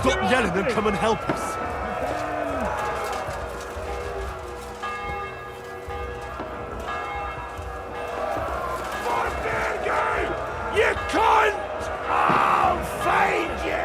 Stop yelling and come and help us. You cunt! I'll find you!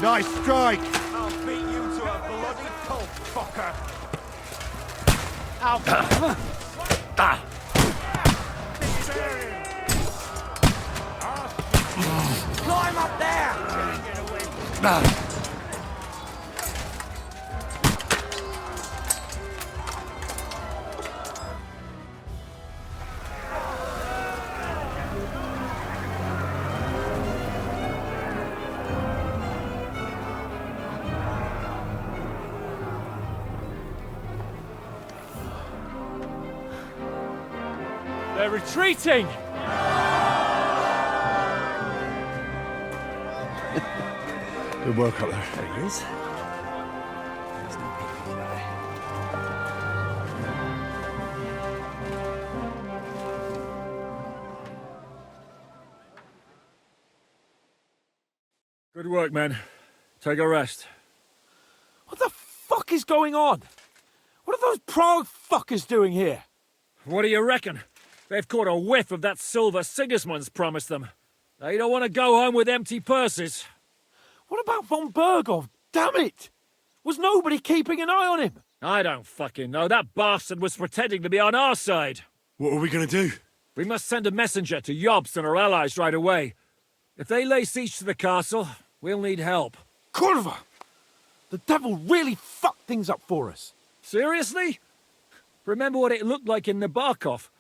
Nice strike! I'll beat you to a bloody pulp, fucker! Out! Climb up there! They're retreating! Good work up there. There he is. There's no people about it. Good work, men. Take a rest. What the fuck is going on? What are those Prague fuckers doing here? What do you reckon? They've caught a whiff of that silver Sigismund's promised them. They don't want to go home with empty purses. What about von Bergov? Damn it! Was nobody keeping an eye on him? I don't fucking know. That bastard was pretending to be on our side. What are we gonna do? We must send a messenger to Jobst and our allies right away. If they lay siege to the castle, we'll need help. Kurva! The devil really fucked things up for us. Seriously? Remember what it looked like in Nabokov.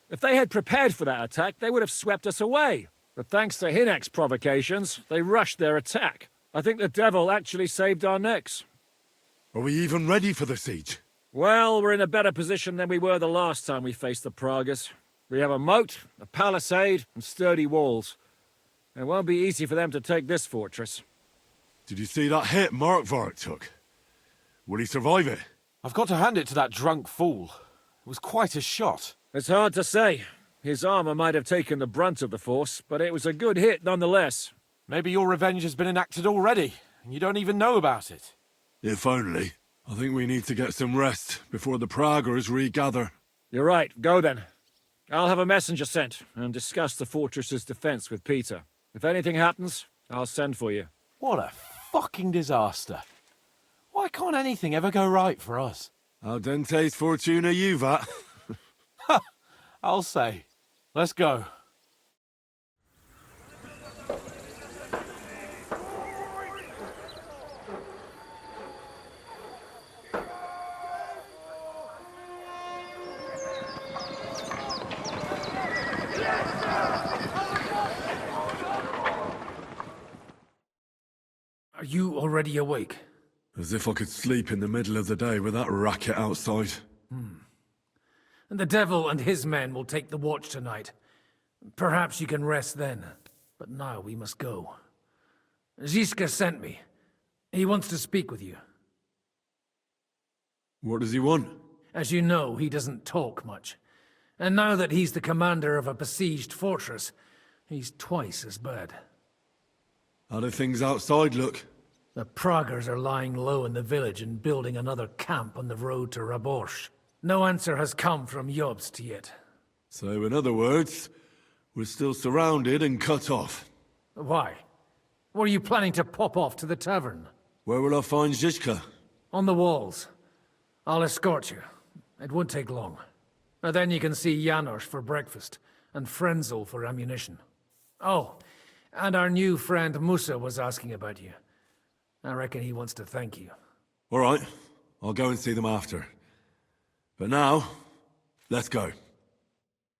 If they had prepared for that attack, they would have swept us away. But thanks to Hinek's provocations, they rushed their attack. I think the devil actually saved our necks. Are we even ready for the siege? Well, we're in a better position than we were the last time we faced the Pragas. We have a moat, a palisade, and sturdy walls. It won't be easy for them to take this fortress. Did you see that hit Markvart took? Will he survive it? I've got to hand it to that drunk fool. It was quite a shot. It's hard to say. His armor might have taken the brunt of the force, but it was a good hit nonetheless. Maybe your revenge has been enacted already, and you don't even know about it. If only. I think we need to get some rest before the Praggers regather. You're right. Go then. I'll have a messenger sent and discuss the fortress's defense with Peter. If anything happens, I'll send for you. What a fucking disaster. Why can't anything ever go right for us? Al dente's fortuna juvat. I'll say. Let's go. Are you already awake? As if I could sleep in the middle of the day with that racket outside. And the devil and his men will take the watch tonight. Perhaps you can rest then. But now we must go. Ziska sent me. He wants to speak with you. What does he want? As you know, he doesn't talk much. And now that he's the commander of a besieged fortress, he's twice as bad. How do things outside look? The Praggers are lying low in the village and building another camp on the road to Raborsh. No answer has come from Jobst yet. So, in other words, we're still surrounded and cut off. Why? Were you planning to pop off to the tavern? Where will I find Zizka? On the walls. I'll escort you. It won't take long. And then you can see Janos for breakfast, and Frenzel for ammunition. Oh, and our new friend Musa was asking about you. I reckon he wants to thank you. All right, I'll go and see them after. But now, let's go.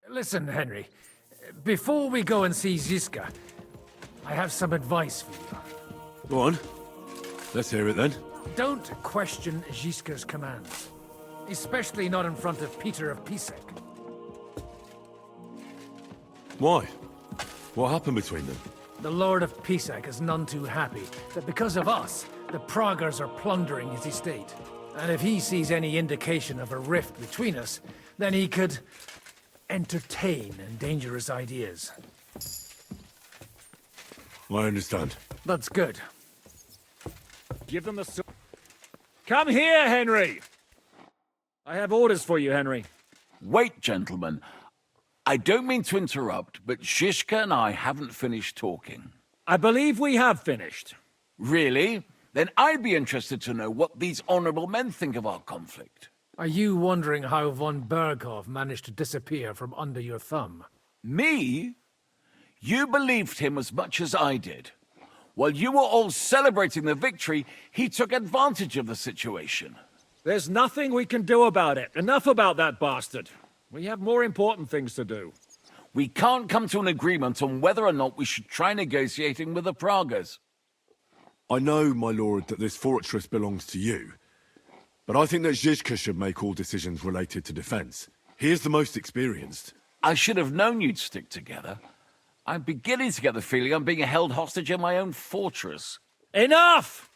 Listen, Henry. Before we go and see Ziska, I have some advice for you. Go on. Let's hear it then. Don't question Gisker's commands. Especially not in front of Peter of Pisek. Why? What happened between them? The Lord of Pisek is none too happy that because of us, the Praggers are plundering his estate. And if he sees any indication of a rift between us, then he could entertain dangerous ideas. I understand. That's good. Give them the sword. Come here, Henry! I have orders for you, Henry. Wait, gentlemen. I don't mean to interrupt, but Shishka and I haven't finished talking. I believe we have finished. Really? Then I'd be interested to know what these honorable men think of our conflict. Are you wondering how von Berghoff managed to disappear from under your thumb? Me? You believed him as much as I did. While you were all celebrating the victory, he took advantage of the situation. There's nothing we can do about it. Enough about that bastard. We have more important things to do. We can't come to an agreement on whether or not we should try negotiating with the Praggers. I know, my lord, that this fortress belongs to you. But I think that Zizka should make all decisions related to defense. He is the most experienced. I should have known you'd stick together. I'm beginning to get the feeling I'm being held hostage in my own fortress. Enough!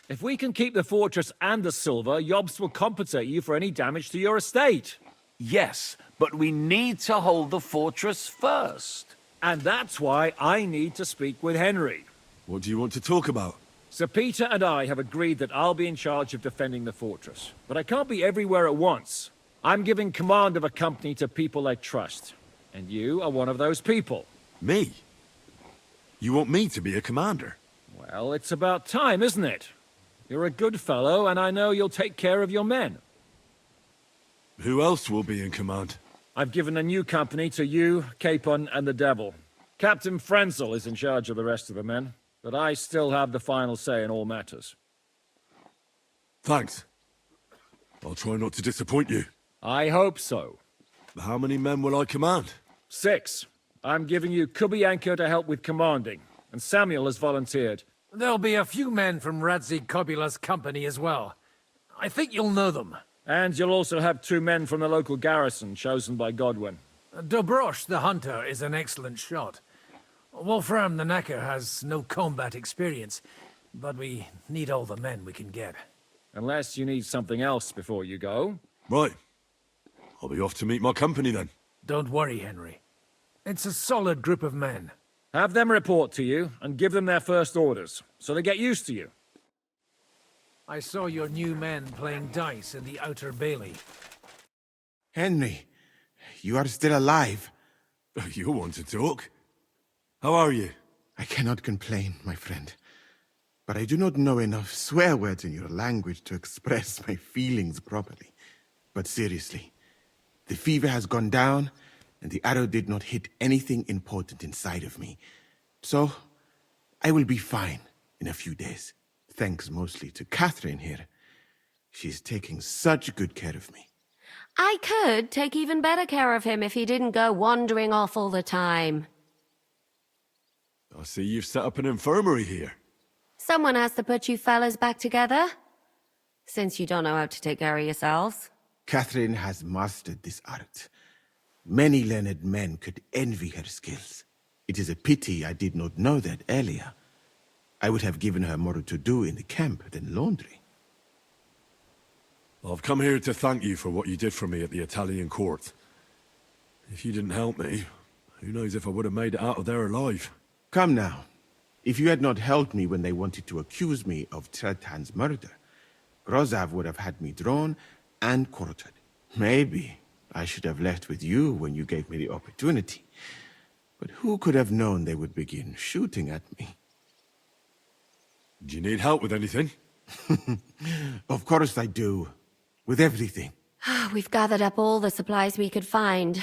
If we can keep the fortress and the silver, Yobst will compensate you for any damage to your estate. Yes, but we need to hold the fortress first. And that's why I need to speak with Henry. What do you want to talk about? Sir Peter and I have agreed that I'll be in charge of defending the fortress. But I can't be everywhere at once. I'm giving command of a company to people I trust. And you are one of those people. Me? You want me to be a commander? Well, it's about time, isn't it? You're a good fellow, and I know you'll take care of your men. Who else will be in command? I've given a new company to you, Capon, and the Devil. Captain Frenzel is in charge of the rest of the men, but I still have the final say in all matters. Thanks. I'll try not to disappoint you. I hope so. How many men will I command? 6. I'm giving you Kubianka to help with commanding, and Samuel has volunteered. There'll be a few men from Radzi Kobula's company as well. I think you'll know them. And you'll also have 2 men from the local garrison, chosen by Godwin. Dobrosh the hunter is an excellent shot. Wolfram the Knacker has no combat experience, but we need all the men we can get. Unless you need something else before you go. Right. I'll be off to meet my company then. Don't worry, Henry. It's a solid group of men. Have them report to you, and give them their first orders, so they get used to you. I saw your new men playing dice in the outer bailey. Henry, you are still alive. You want to talk? How are you? I cannot complain, my friend. But I do not know enough swear words in your language to express my feelings properly. But seriously, the fever has gone down, and the arrow did not hit anything important inside of me. So, I will be fine in a few days. Thanks mostly to Catherine here. She's taking such good care of me. I could take even better care of him if he didn't go wandering off all the time. I see you've set up an infirmary here. Someone has to put you fellas back together. Since you don't know how to take care of yourselves. Catherine has mastered this art. Many learned men could envy her skills. It is a pity I did not know that earlier. I would have given her more to do in the camp than laundry. I've come here to thank you for what you did for me at the Italian court. If you didn't help me, who knows if I would have made it out of there alive. Come now. If you had not helped me when they wanted to accuse me of Tretan's murder, Rozav would have had me drawn and quartered. Maybe I should have left with you when you gave me the opportunity. But who could have known they would begin shooting at me? Do you need help with anything? Of course I do. With everything. We've gathered up all the supplies we could find,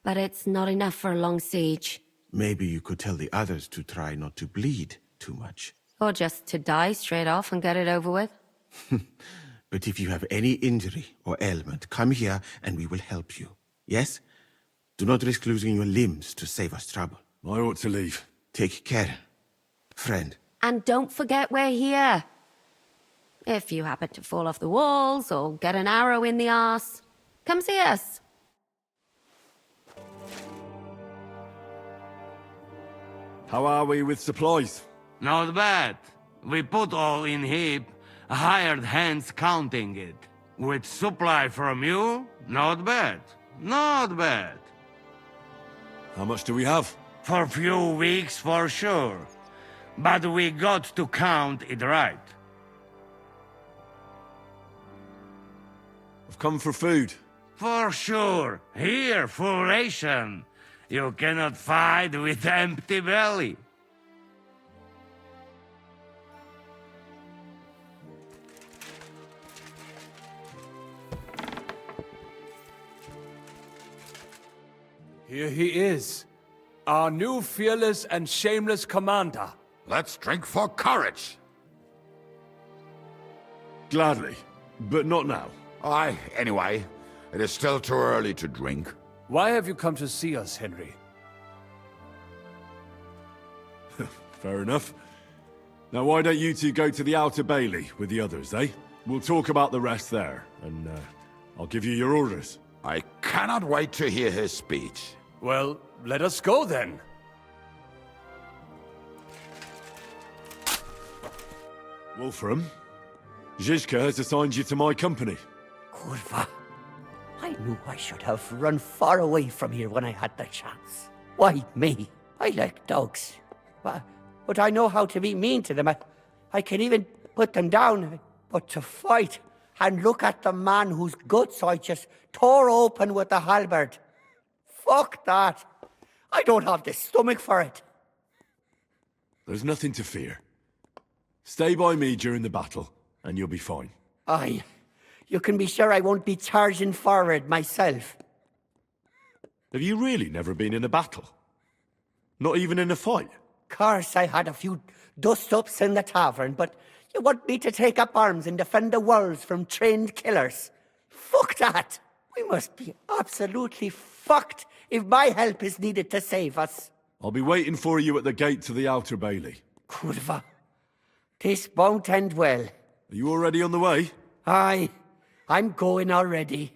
but it's not enough for a long siege. Maybe you could tell the others to try not to bleed too much. Or just to die straight off and get it over with. But if you have any injury or ailment, come here and we will help you. Yes? Do not risk losing your limbs to save us trouble. I ought to leave. Take care, friend. And don't forget we're here. If you happen to fall off the walls or get an arrow in the arse, come see us. How are we with supplies? Not bad. We put all in heap, hired hands counting it. With supply from you, not bad. Not bad. How much do we have? For few weeks for sure. But we got to count it right. I've come for food. For sure. Here, full ration. You cannot fight with empty belly. Here he is, our new fearless and shameless commander. Let's drink for courage. Gladly, but not now. Aye, anyway, it is still too early to drink. Why have you come to see us, Henry? Fair enough. Now why don't you two go to the Outer Bailey with the others, eh? We'll talk about the rest there, and I'll give you your orders. I cannot wait to hear his speech. Well, let us go then. Wolfram, Zizka has assigned you to my company. Kurva. I knew I should have run far away from here when I had the chance. Why me? I like dogs. But I know how to be mean to them. I can even put them down. But to fight and look at the man whose guts I just tore open with the halberd. Fuck that. I don't have the stomach for it. There's nothing to fear. Stay by me during the battle, and you'll be fine. Aye. You can be sure I won't be charging forward myself. Have you really never been in a battle? Not even in a fight? Course, I had a few dust-ups in the tavern, but you want me to take up arms and defend the walls from trained killers? Fuck that! We must be absolutely fucked if my help is needed to save us. I'll be waiting for you at the gate to the Outer Bailey. Kurva. This won't end well. Are you already on the way? Aye. I'm going already.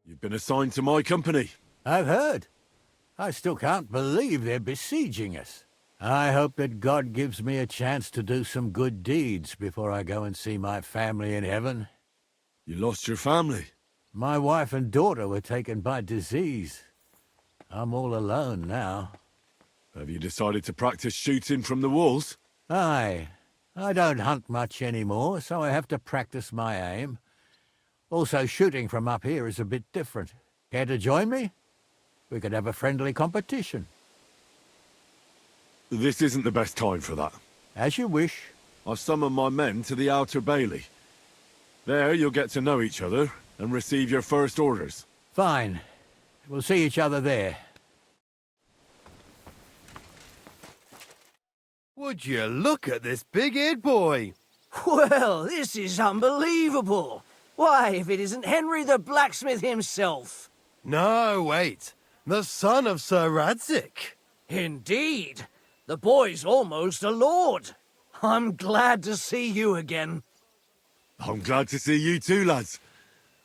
You've been assigned to my company. I've heard. I still can't believe they're besieging us. I hope that God gives me a chance to do some good deeds before I go and see my family in heaven. You lost your family? My wife and daughter were taken by disease. I'm all alone now. Have you decided to practice shooting from the walls? Aye. I don't hunt much anymore, so I have to practice my aim. Also, shooting from up here is a bit different. Care to join me? We could have a friendly competition. This isn't the best time for that. As you wish. I've summoned my men to the Outer Bailey. There you'll get to know each other and receive your first orders. Fine. We'll see each other there. Would you look at this big-eared boy? Well, this is unbelievable. Why, if it isn't Henry the blacksmith himself. No, wait. The son of Sir Radzik. Indeed. The boy's almost a lord. I'm glad to see you again. I'm glad to see you too, lads.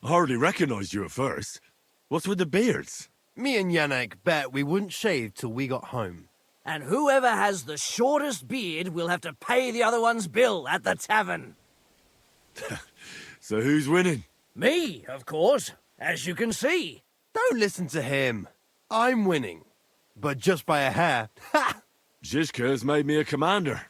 I hardly recognized you at first. What's with the beards? Me and Yannick bet we wouldn't shave till we got home. And whoever has the shortest beard will have to pay the other one's bill at the tavern. So who's winning? Me, of course, as you can see. Don't listen to him. I'm winning. But just by a hair. Ha! Zizka has made me a commander.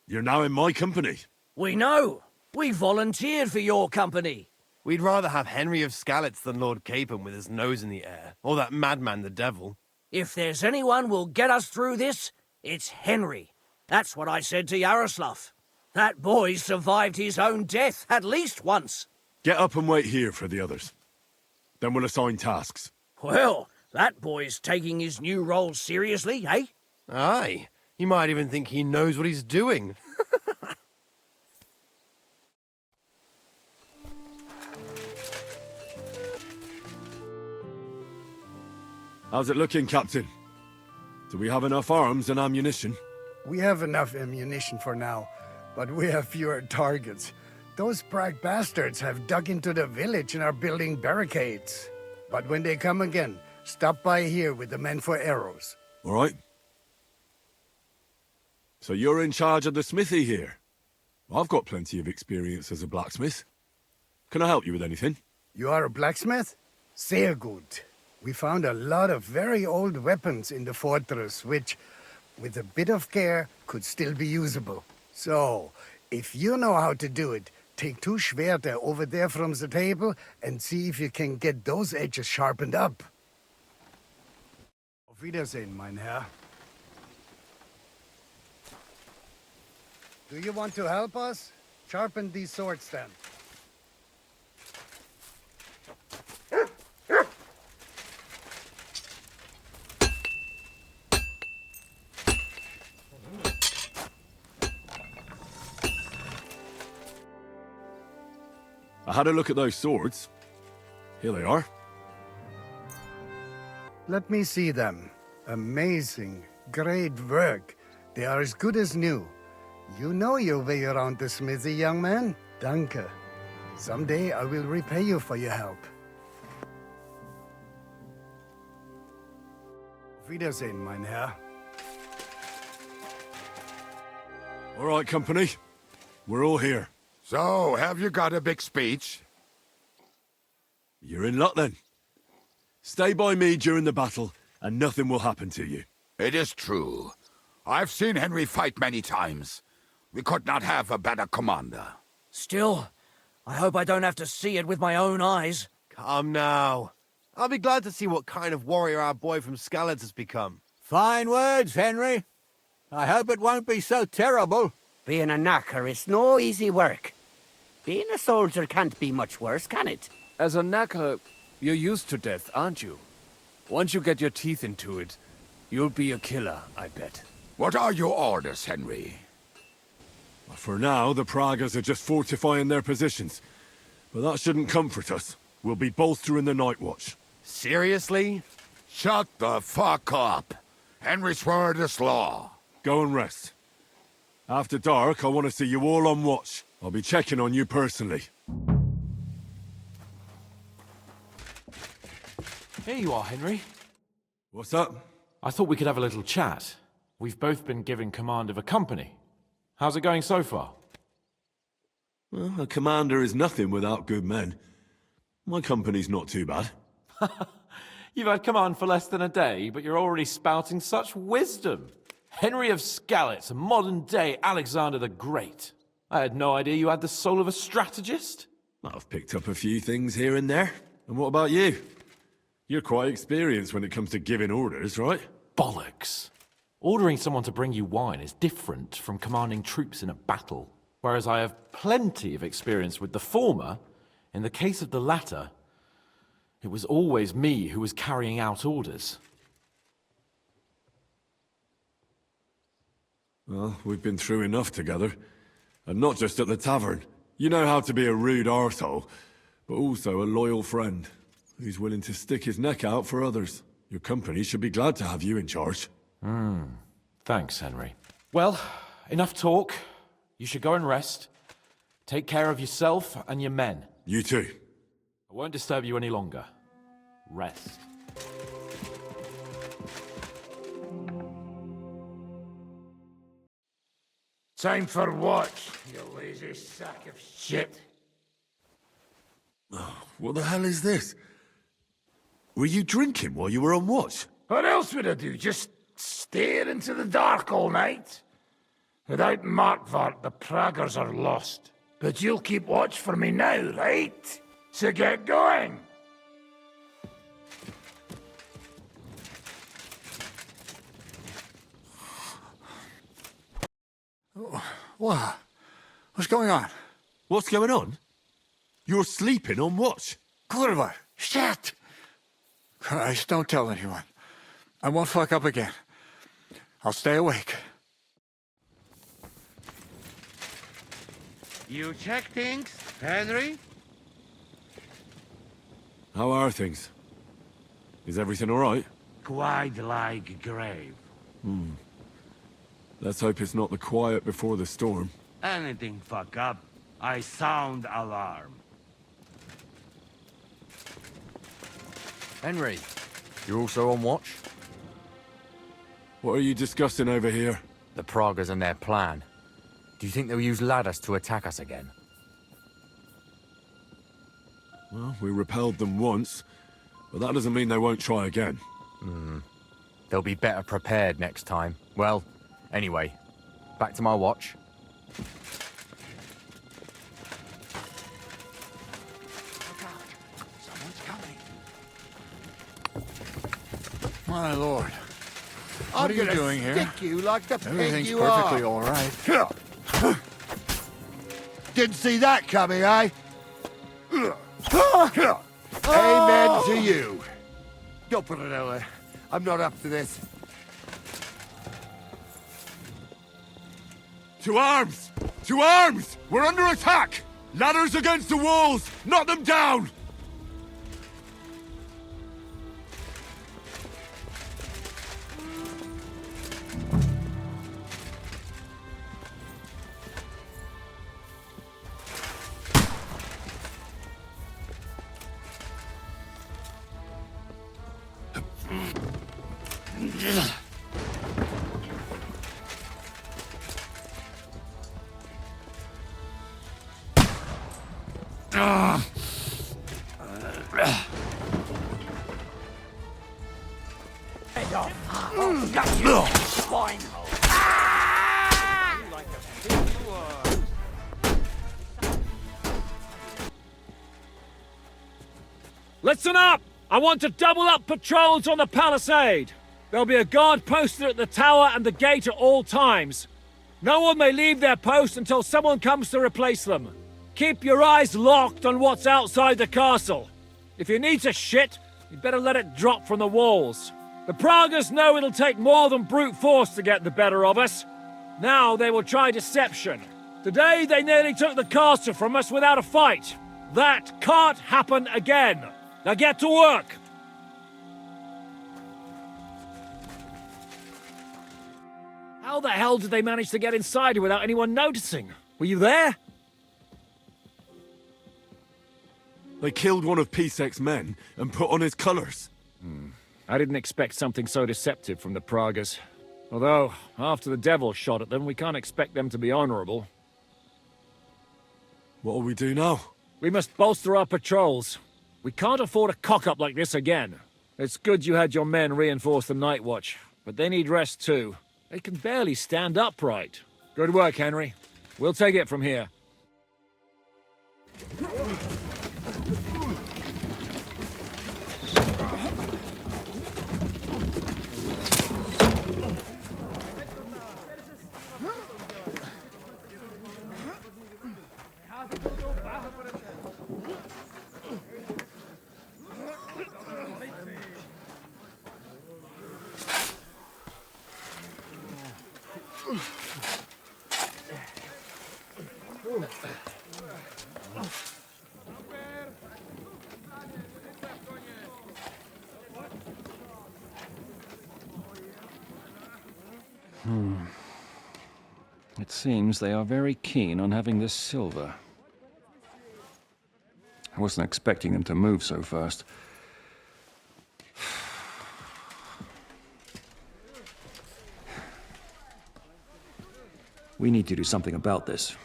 You're now in my company. We know. We volunteered for your company. We'd rather have Henry of Skalitz than Lord Capon with his nose in the air. Or that madman the devil. If there's anyone will get us through this, it's Henry. That's what I said to Yaroslav. That boy survived his own death at least once. Get up and wait here for the others. Then we'll assign tasks. Well, that boy's taking his new role seriously, eh? Aye. You might even think he knows what he's doing. How's it looking, Captain? Do we have enough arms and ammunition? We have enough ammunition for now, but we have fewer targets. Those Prague bastards have dug into the village and are building barricades. But when they come again, stop by here with the men for arrows. All right. So you're in charge of the smithy here? I've got plenty of experience as a blacksmith. Can I help you with anything? You are a blacksmith? Sehr gut. We found a lot of very old weapons in the fortress, which, with a bit of care, could still be usable. So, if you know how to do it, take 2 Schwerter over there from the table and see if you can get those edges sharpened up. Auf Wiedersehen, mein Herr. Do you want to help us? Sharpen these swords then. I had a look at those swords. Here they are. Let me see them. Amazing. Great work. They are as good as new. You know your way around the smithy, young man. Danke. Someday I will repay you for your help. Auf Wiedersehen, mein Herr. All right, company. We're all here. So, have you got a big speech? You're in luck then. Stay by me during the battle, and nothing will happen to you. It is true. I've seen Henry fight many times. We could not have a better commander. Still, I hope I don't have to see it with my own eyes. Come now. I'll be glad to see what kind of warrior our boy from Skalitz has become. Fine words, Henry. I hope it won't be so terrible. Being a knacker is no easy work. Being a soldier can't be much worse, can it? As a knacker, you're used to death, aren't you? Once you get your teeth into it, you'll be a killer, I bet. What are your orders, Henry? For now, the Pragas are just fortifying their positions. But that shouldn't comfort us. We'll be bolstering the night watch. Seriously? Shut the fuck up. Henry's word is law. Go and rest. After dark, I want to see you all on watch. I'll be checking on you personally. Here you are, Henry. What's up? I thought we could have a little chat. We've both been given command of a company. How's it going so far? Well, a commander is nothing without good men. My company's not too bad. You've had command for less than a day, but you're already spouting such wisdom. Henry of Skalitz, a modern-day Alexander the Great. I had no idea you had the soul of a strategist. I've picked up a few things here and there. And what about you? You're quite experienced when it comes to giving orders, right? Bollocks. Ordering someone to bring you wine is different from commanding troops in a battle. Whereas I have plenty of experience with the former, in the case of the latter, it was always me who was carrying out orders. Well, we've been through enough together. And not just at the tavern. You know how to be a rude arsehole, but also a loyal friend who's willing to stick his neck out for others. Your company should be glad to have you in charge. Thanks, Henry. Well, enough talk. You should go and rest. Take care of yourself and your men. You too. I won't disturb you any longer. Rest. Time for what, you lazy sack of shit? Oh, what the hell is this? Were you drinking while you were on watch? What else would I do? Just stare into the dark all night? Without Markvart, the Praggers are lost. But you'll keep watch for me now, right? So get going! What? What's going on? What's going on? You're sleeping on watch. Kurva! Shit! Christ, don't tell anyone. I won't fuck up again. I'll stay awake. You check things, Henry? How are things? Is everything all right? Quite like grave. Let's hope it's not the quiet before the storm. Anything fuck up, I sound alarm. Henry, you also on watch? What are you discussing over here? The Pragas and their plan. Do you think they'll use ladders to attack us again? Well, we repelled them once, but that doesn't mean they won't try again. They'll be better prepared next time. Well, anyway, back to my watch. My lord. I'm What are you gonna doing here? stick you like the pig Everything's you perfectly are. all right. Didn't see that coming, eh? Amen to you. Don't put it over. I'm not up to this. To arms! To arms! We're under attack! Ladders against the walls! Knock them down! Listen up! I want to double up patrols on the palisade. There'll be a guard posted at the tower and the gate at all times. No one may leave their post until someone comes to replace them. Keep your eyes locked on what's outside the castle. If you need to shit, you better let it drop from the walls. The Pragas know it'll take more than brute force to get the better of us. Now they will try deception. Today they nearly took the castle from us without a fight. That can't happen again. Now get to work! How the hell did they manage to get inside without anyone noticing? Were you there? They killed one of Pisek's men and put on his colors. I didn't expect something so deceptive from the Pragas. Although, after the devil shot at them, we can't expect them to be honorable. What'll we do now? We must bolster our patrols. We can't afford a cock-up like this again. It's good you had your men reinforce the night watch, but they need rest too. They can barely stand upright. Good work, Henry. We'll take it from here. It seems they are very keen on having this silver. I wasn't expecting them to move so fast. We need to do something about this.